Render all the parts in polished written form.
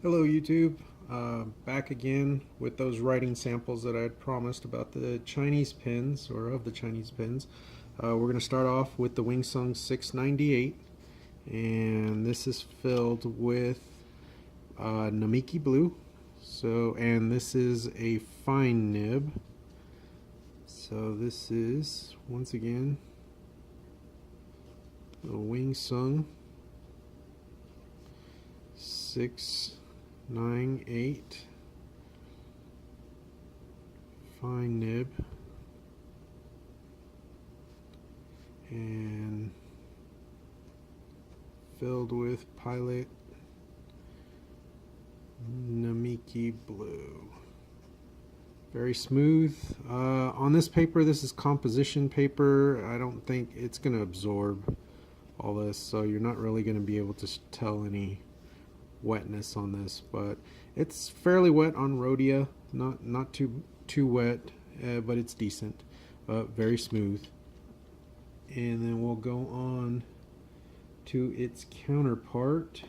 Hello YouTube, back again with those writing samples that I had promised about the Chinese pins, or of the Chinese pins. We're going to start off with the Wingsung 698, and this is filled with Namiki blue. And this is a fine nib. So this is, once again, the Wingsung 698 fine nib, and filled with Pilot Namiki blue. Very smooth. On this paper, this is composition paper. I don't think it's going to absorb all this, so you're not really going to be able to tell any wetness on this, but it's fairly wet on Rhodia. Not too wet, but it's decent. Very smooth. And then we'll go on to its counterpart,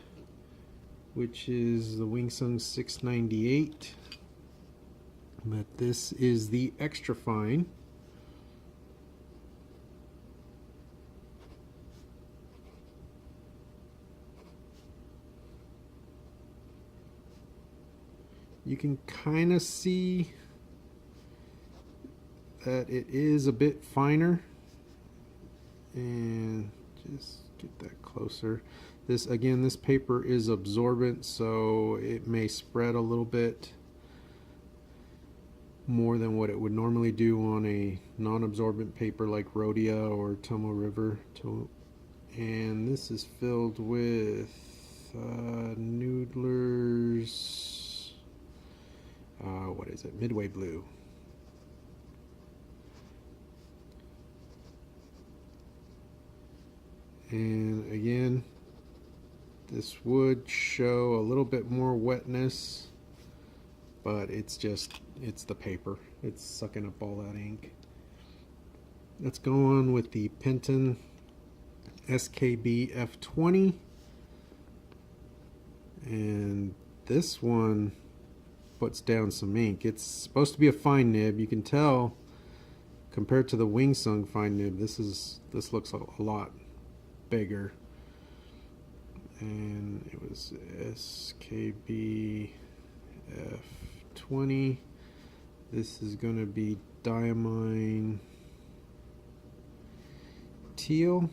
which is the Wingsung 698. But this is the extra fine. You can kind of see that it is a bit finer, and just get that closer. This paper is absorbent, so it may spread a little bit more than what it would normally do on a non-absorbent paper like Rhodia or Tomo River. And this is filled with Noodler's what is it? Midway blue. And again, this would show a little bit more wetness, but it's the paper. It's sucking up all that ink. Let's go on with the Penton SKB F20. And this one puts down some ink. It's supposed to be a fine nib. You can tell compared to the Wingsung fine nib, this looks a lot bigger. And it was SKB F20. This is going to be diamine teal.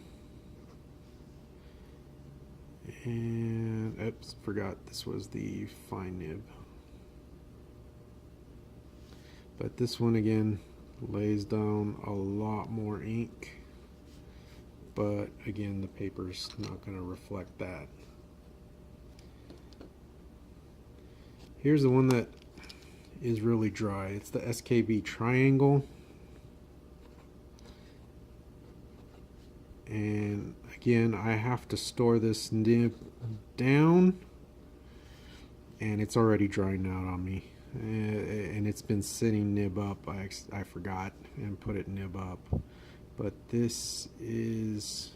And oops, forgot this was the fine nib. But this one again lays down a lot more ink, but again the paper's not going to reflect that. Here's the one that is really dry. It's the SKB Triangle, and again I have to store this nib down, and it's already drying out on me. And it's been sitting nib up. I forgot and put it nib up. But this is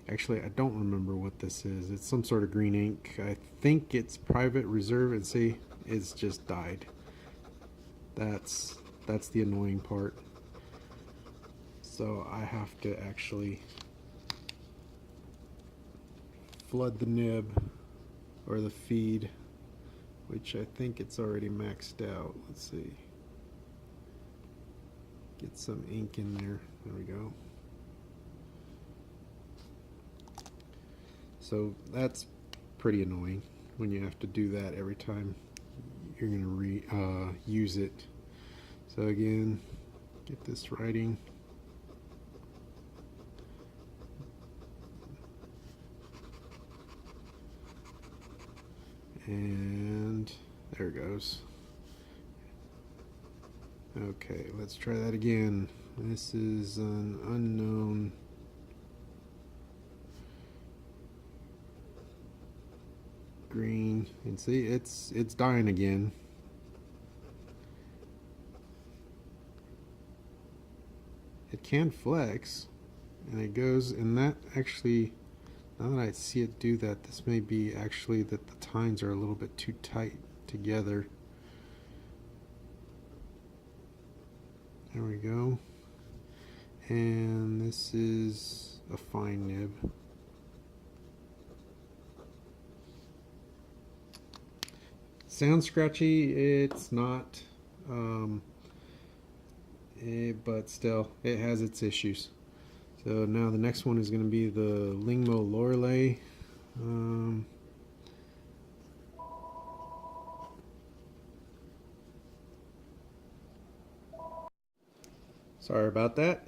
actually, I don't remember what this is. It's some sort of green ink. I think it's Private Reserve, and see, it's just dyed. That's the annoying part. So I have to actually flood the nib or the feed, which I think it's already maxed out. Let's see. Get some ink in there. There we go. So that's pretty annoying when you have to do that every time you're going to use it. So again, get this writing. And there it goes. Okay, let's try that again. This is an unknown green, and see, it's dying again. It can flex, and it goes, and that actually Now that I see it do that, this may be actually that the tines are a little bit too tight together. There we go. And this is a fine nib. Sounds scratchy, it's not, but still, it has its issues. So now the next one is going to be the Lingmo Lorelei. Sorry about that,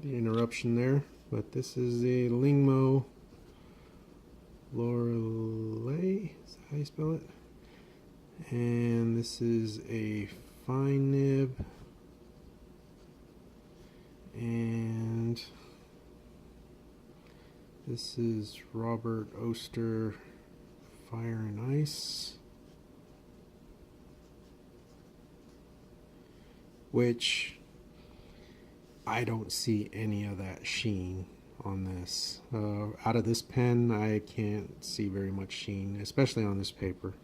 the interruption there, but this is a Lingmo Lorelei, is that how you spell it? And this is a fine nib, and this is Robert Oster Fire and Ice, which I don't see any of that sheen on this. Out of this pen, I can't see very much sheen, especially on this paper.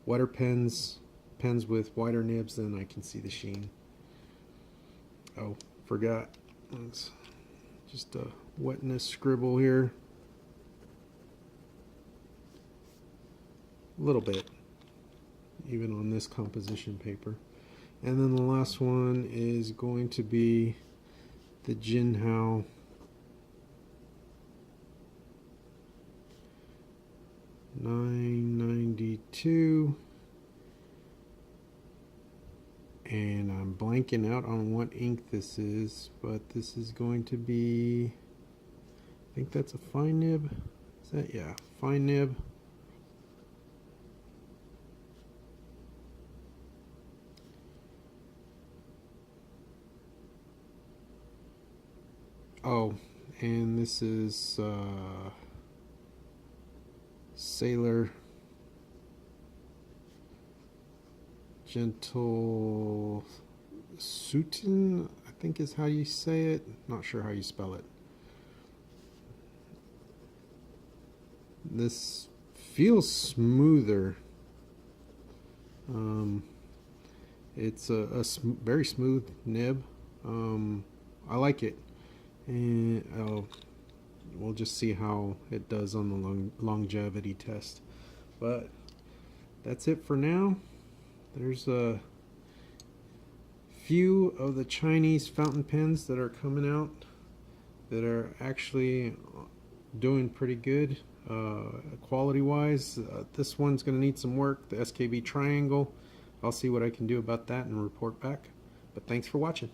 Wetter pens with wider nibs, then I can see the sheen. Oh, forgot. It's just a wetness scribble here. A little bit, even on this composition paper. And then the last one is going to be the Jinhao $9.92, and I'm blanking out on what ink this is, but this is going to be, I think that's a fine nib. Is that, yeah, fine nib. Oh, and this is Sailor Gentle Sutin, I think is how you say it. Not sure how you spell it. This feels smoother. It's a very smooth nib. I like it. And we'll just see how it does on the longevity test. But that's it for now. There's a few of the Chinese fountain pens that are coming out that are actually doing pretty good quality wise. This one's going to need some work, the SKB Triangle. I'll see what I can do about that and report back. But thanks for watching.